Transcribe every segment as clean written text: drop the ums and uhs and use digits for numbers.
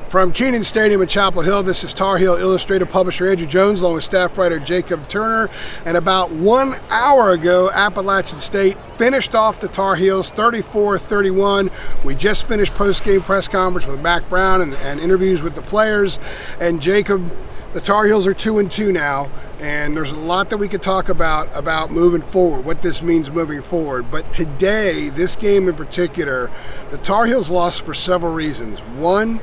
From Keenan Stadium in Chapel Hill, this is Tar Heel Illustrated publisher Andrew Jones, along with staff writer Jacob Turner. And about 1 hour ago, Appalachian State finished off the Tar Heels 34-31. We just finished post-game press conference with Mac Brown and interviews with the players. And Jacob, the Tar Heels are 2-2 now, and there's a lot that we could talk about moving forward, what this means moving forward. But today, this game in particular, the Tar Heels lost for several reasons. One,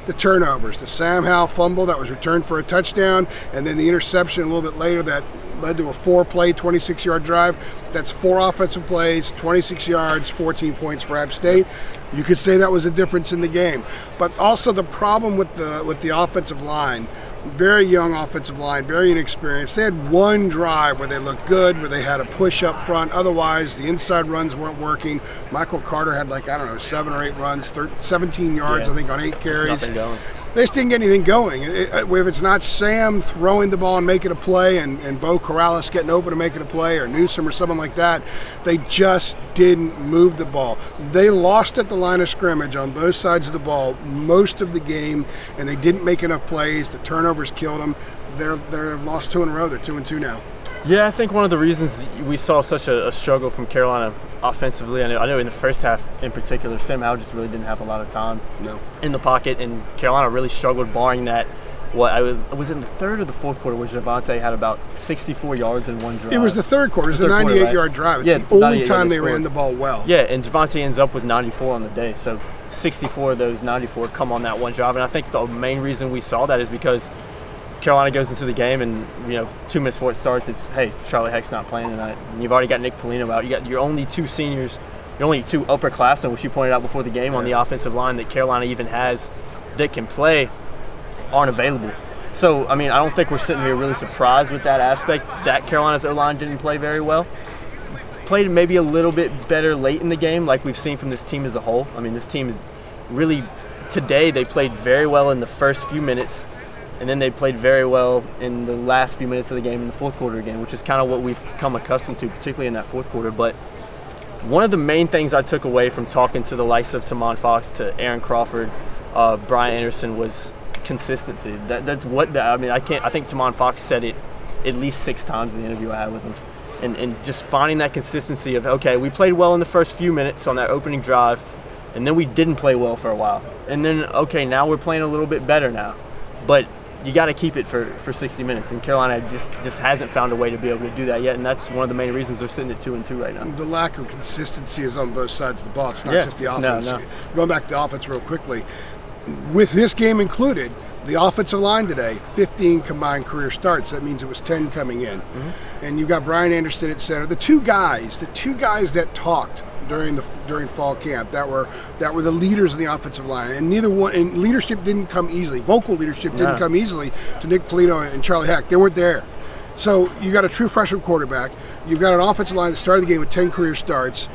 the turnovers, the Sam Howell fumble that was returned for a touchdown, and then the interception a little bit later that led to a 4-play, 26-yard drive. That's 4 offensive plays, 26 yards, 14 points for App State. You could say that was a difference in the game. But also the problem with the offensive line, very young offensive line, very inexperienced. They had one drive where they looked good, where they had a push up front. Otherwise, the inside runs weren't working. Michael Carter had 7 or 8 runs, 17 yards, I think, on 8 carries. Nothing going. They just didn't get anything going. If it's not Sam throwing the ball and making a play and Bo Corrales getting open and making a play, or Newsom or something like that, they just didn't move the ball. They lost at the line of scrimmage on both sides of the ball most of the game, and they didn't make enough plays. The turnovers killed them. They've lost 2 in a row. They're 2-2 now. Yeah, I think one of the reasons we saw such a struggle from Carolina offensively, I know in the first half in particular, Sam Howell just really didn't have a lot of time in the pocket, and Carolina really struggled barring that. Was it in the third or the fourth quarter where Javonte had about 64 yards in one drive? It was the third quarter. It was a 98-yard drive. It's the only time they ran the ball well. Yeah, and Javonte ends up with 94 on the day. So 64 of those 94 come on that one drive. And I think the main reason we saw that is because Carolina goes into the game and, 2 minutes before it starts, it's, hey, Charlie Heck's not playing tonight. And you've already got Nick Polino out. You got your only 2 seniors, your only 2 upperclassmen, which you pointed out before the game on the offensive line that Carolina even has that can play, aren't available. So, I don't think we're sitting here really surprised with that aspect that Carolina's O-line didn't play very well. Played maybe a little bit better late in the game, like we've seen from this team as a whole. This team really, today they played very well in the first few minutes, and then they played very well in the last few minutes of the game in the fourth quarter again, which is kind of what we've come accustomed to, particularly in that fourth quarter. But one of the main things I took away from talking to the likes of Simon Fox, to Aaron Crawford, Brian Anderson, was consistency. I think Simon Fox said it at least 6 times in the interview I had with him. And just finding that consistency of, okay, we played well in the first few minutes on that opening drive, and then we didn't play well for a while. And then, okay, now we're playing a little bit better now. But you got to keep it for 60 minutes, and Carolina just hasn't found a way to be able to do that yet, and that's one of the main reasons they're sitting at 2-2 right now. The lack of consistency is on both sides of the ball. It's not just the offense. No. Going back to the offense real quickly, with this game included, the offensive line today, 15 combined career starts. That means it was 10 coming in. Mm-hmm. And you've got Brian Anderson at center. The two guys that talked during fall camp that were the leaders in the offensive line, and leadership didn't come easily. Vocal leadership didn't come easily to Nick Polino and Charlie Heck. They weren't there. So you got a true freshman quarterback. You've got an offensive line that started the game with 10 career starts.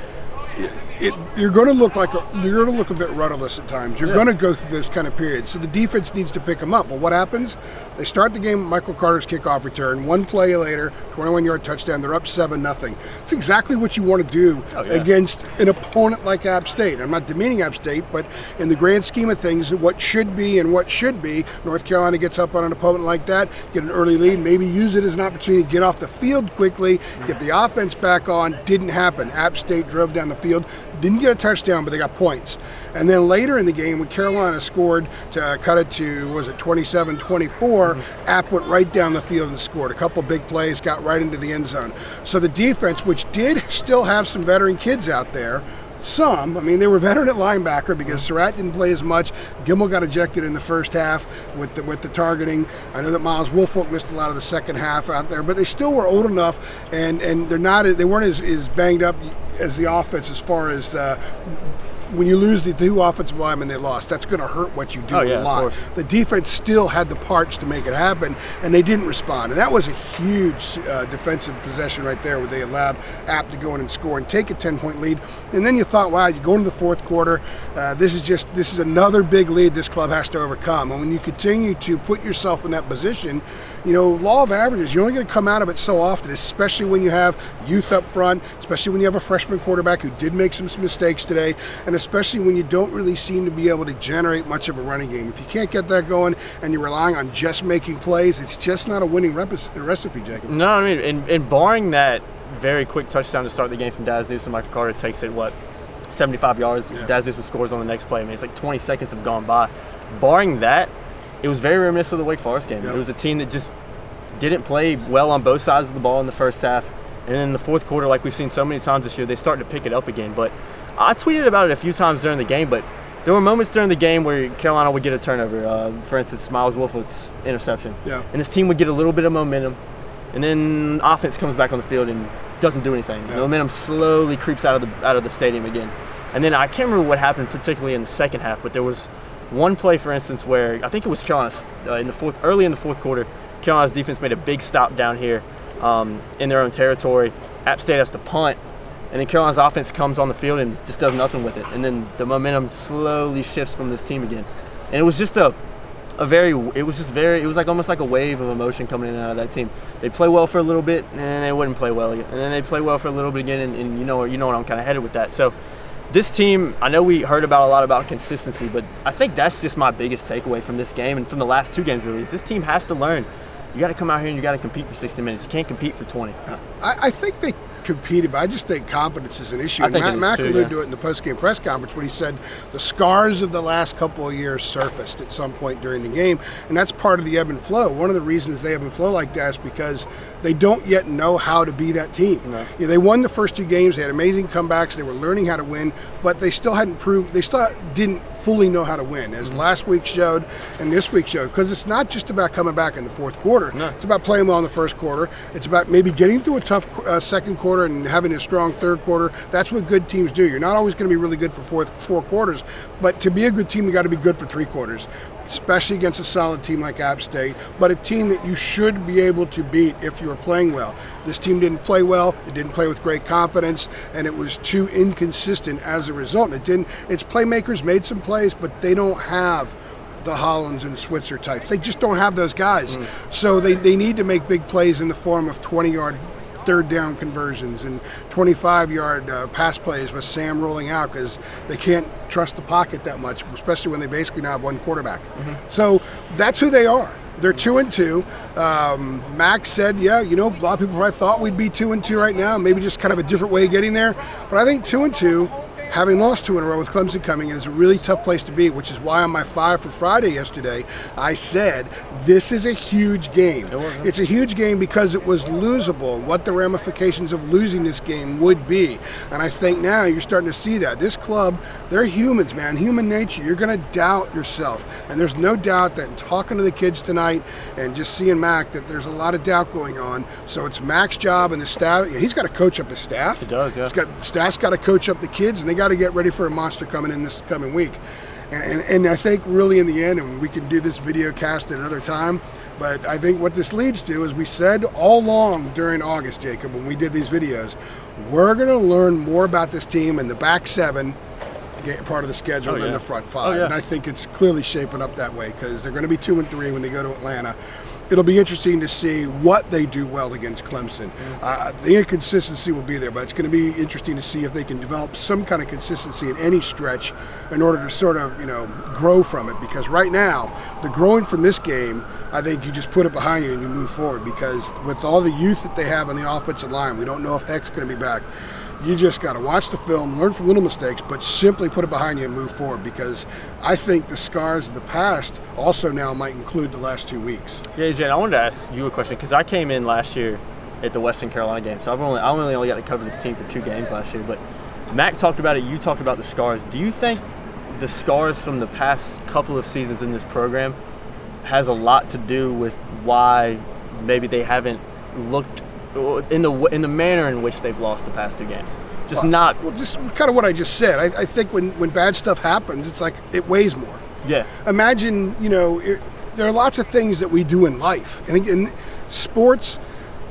You're going to look a bit rudderless at times. You're going to go through those kind of periods. So the defense needs to pick them up. Well, what happens? They start the game with Michael Carter's kickoff return. 1 play later, 21-yard touchdown. They're up 7-0. It's exactly what you want to do against an opponent like App State. I'm not demeaning App State, but in the grand scheme of things, what should be, North Carolina gets up on an opponent like that, get an early lead, maybe use it as an opportunity to get off the field quickly, get the offense back on. Didn't happen. App State drove down the field. Didn't get a touchdown, but they got points. And then later in the game, when Carolina scored to cut it to, 27-24, App went right down the field and scored. A couple big plays, got right into the end zone. So the defense, which did still have some veteran kids out there, they were veteran at linebacker because Surratt didn't play as much. Gimmel got ejected in the first half with the targeting. I know that Miles Woolfolk missed a lot of the second half out there, but they still were old enough, and they weren't as banged up as the offense as far as when you lose the 2 offensive linemen they lost. That's going to hurt what you do a lot. The defense still had the parts to make it happen, and they didn't respond. And that was a huge defensive possession right there where they allowed App to go in and score and take a 10-point lead. And then you thought, wow, you go into the fourth quarter, this is another big lead this club has to overcome. And when you continue to put yourself in that position, law of averages, you're only going to come out of it so often, especially when you have youth up front, especially when you have a freshman quarterback who did make some mistakes today, and especially when you don't really seem to be able to generate much of a running game. If you can't get that going and you're relying on just making plays, it's just not a winning recipe, Jacob. No, I mean, and barring that very quick touchdown to start the game from Dazuz and Michael Carter takes it, 75 yards. Yeah. Dazuz scores on the next play. I mean, it's like 20 seconds have gone by. Barring that, it was very reminiscent of the Wake Forest game. Yep. It was a team that just didn't play well on both sides of the ball in the first half. And then in the fourth quarter, like we've seen so many times this year, they started to pick it up again. But I tweeted about it a few times during the game, but there were moments during the game where Carolina would get a turnover. For instance, Miles Wolford's interception. Yeah. And this team would get a little bit of momentum. And then offense comes back on the field and doesn't do anything. Yeah. The momentum slowly creeps out of the stadium again. And then I can't remember what happened particularly in the second half, but there was one play, for instance, where I think it was Carolina's early in the fourth quarter, Carolina's defense made a big stop down here in their own territory. App State has to punt, and then Carolina's offense comes on the field and just does nothing with it. And then the momentum slowly shifts from this team again. And it was just it was like almost like a wave of emotion coming in and out of that team. They'd play well for a little bit, and then they wouldn't play well again. And then they'd play well for a little bit again, and you know what I'm kind of headed with that. So this team, I know we heard a lot about consistency, but I think that's just my biggest takeaway from this game and from the last two games really, is this team has to learn. You got to come out here and you got to compete for 60 minutes. You can't compete for 20. I think they competed, but I just think confidence is an issue. And Mac alluded to it in the post-game press conference when he said the scars of the last couple of years surfaced at some point during the game, and that's part of the ebb and flow. One of the reasons they ebb and flow like that is because they don't yet know how to be that team. No. You know, they won the first two games. They had amazing comebacks. They were learning how to win, but they still hadn't proved. They still didn't fully know how to win, as last week showed and this week showed. Because it's not just about coming back in the fourth quarter. No. It's about playing well in the first quarter. It's about maybe getting through a tough second quarter and having a strong third quarter. That's what good teams do. You're not always going to be really good for four quarters, but to be a good team, you got to be good for three quarters, especially against a solid team like App State, but a team that you should be able to beat if you are playing well. This team didn't play well. It didn't play with great confidence, and it was too inconsistent as a result. Its playmakers made some plays, but they don't have the Hollands and Switzer types. They just don't have those guys. So they need to make big plays in the form of 20-yard third down conversions and 25-yard pass plays with Sam rolling out, because they can't trust the pocket that much, especially when they basically now have one quarterback. So that's who they are. They're 2-2. Max said, a lot of people probably thought we'd be 2-2 right now, maybe just kind of a different way of getting there. But I think 2-2, having lost two in a row with Clemson coming in, is a really tough place to be, which is why on my 5 for Friday yesterday, I said this is a huge game. It's a huge game because it was losable, and what the ramifications of losing this game would be. And I think now you're starting to see that. This club, they're humans, man. Human nature. You're going to doubt yourself. And there's no doubt that in talking to the kids tonight and just seeing Mac, that there's a lot of doubt going on. So it's Mac's job and the staff. He's got to coach up the staff. He does, yeah. The staff's got to coach up the kids, and they got to get ready for a monster coming in this coming week. And I think really in the end, and we can do this video cast at another time, but I think what this leads to is we said all along during August, Jacob, when we did these videos, we're going to learn more about this team in the back seven part of the schedule than the front five. And I think it's clearly shaping up that way, because they're going to be 2-3 when they go to Atlanta. It'll be interesting to see what they do well against Clemson. The inconsistency will be there, but it's going to be interesting to see if they can develop some kind of consistency in any stretch in order to sort of, grow from it. Because right now, the growing from this game, I think you just put it behind you and you move forward. Because with all the youth that they have on the offensive line, we don't know if Heck's going to be back. You just got to watch the film, learn from little mistakes, but simply put it behind you and move forward, because I think the scars of the past also now might include the last 2 weeks. Yeah, Jen, I wanted to ask you a question, because I came in last year at the Western Carolina game, so I only got to cover this team for 2 games last year, but Mac talked about it, you talked about the scars. Do you think the scars from the past couple of seasons in this program has a lot to do with why maybe they haven't looked in the manner in which they've lost the past 2 games? Just kind of what I just said. I think when bad stuff happens, it's like it weighs more. Yeah. Imagine, there are lots of things that we do in life, and again, sports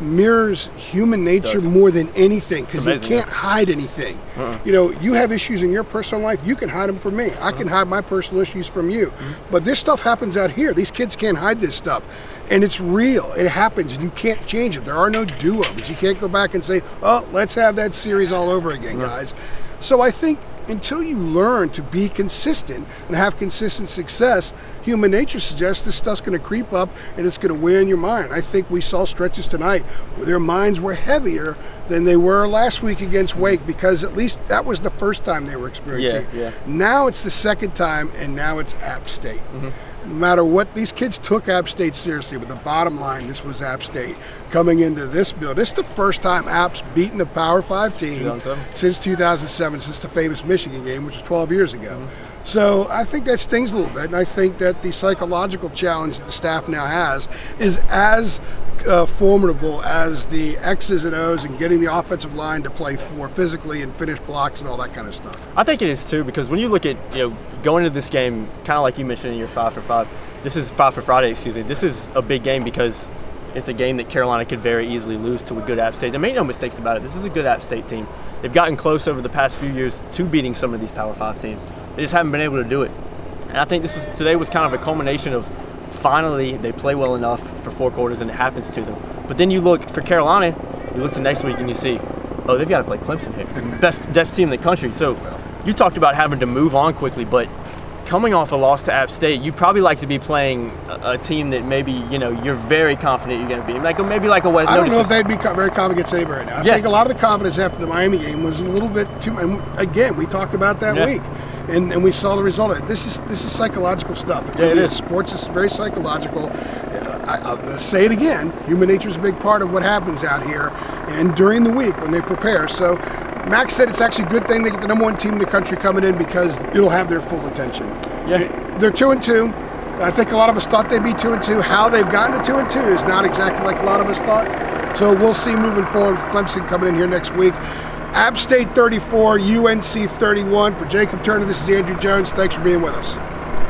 mirrors human nature more than anything, because they can't hide anything. You have issues in your personal life, you can hide them from me. I can hide my personal issues from you. But this stuff happens out here. These kids can't hide this stuff. And it's real. It happens, and you can't change it. There are no do-overs. You can't go back and say, let's have that series all over again, guys. So I think until you learn to be consistent and have consistent success, human nature suggests this stuff's going to creep up and it's going to weigh on your mind. I think we saw stretches tonight where their minds were heavier than they were last week against Wake, because at least that was the first time they were experiencing it. Yeah. Now it's the second time, and now it's App State. No matter what, these kids took App State seriously, but the bottom line, this was App State coming into this build. This is the first time App's beaten a Power 5 team 2007. since 2007, since the famous Michigan game, which was 12 years ago. So I think that stings a little bit, and I think that the psychological challenge that the staff now has is as formidable as the X's and O's and getting the offensive line to play more physically and finish blocks and all that kind of stuff. I think it is too, because when you look at, going into this game, kind of like you mentioned in your 5 for 5, this is 5 for Friday, excuse me. This is a big game because it's a game that Carolina could very easily lose to a good App State. And make no mistakes about it, this is a good App State team. They've gotten close over the past few years to beating some of these Power 5 teams. They just haven't been able to do it. And I think today was kind of a culmination of finally they play well enough for 4 quarters and it happens to them. But then you look for Carolina, you look to next week and you see, oh, they've got to play Clemson here, best team in the country. So you talked about having to move on quickly, but coming off a loss to App State, you probably like to be playing a team that maybe you're very confident you're going to beat, maybe like a West. I don't know if they'd be very confident against anybody right now. I think a lot of the confidence after the Miami game was a little bit too. And again, we talked about that week, and we saw the result of it. This is psychological stuff. It is. Sports is very psychological. I'm going to say it again. Human nature is a big part of what happens out here, and during the week when they prepare. So Max said it's actually a good thing they get the number 1 team in the country coming in because it'll have their full attention. Yeah. They're 2-2. I think a lot of us thought they'd be 2-2. How they've gotten to 2-2 is not exactly like a lot of us thought. So we'll see moving forward with Clemson coming in here next week. App State 34, UNC 31. For Jacob Turner, this is Andrew Jones. Thanks for being with us.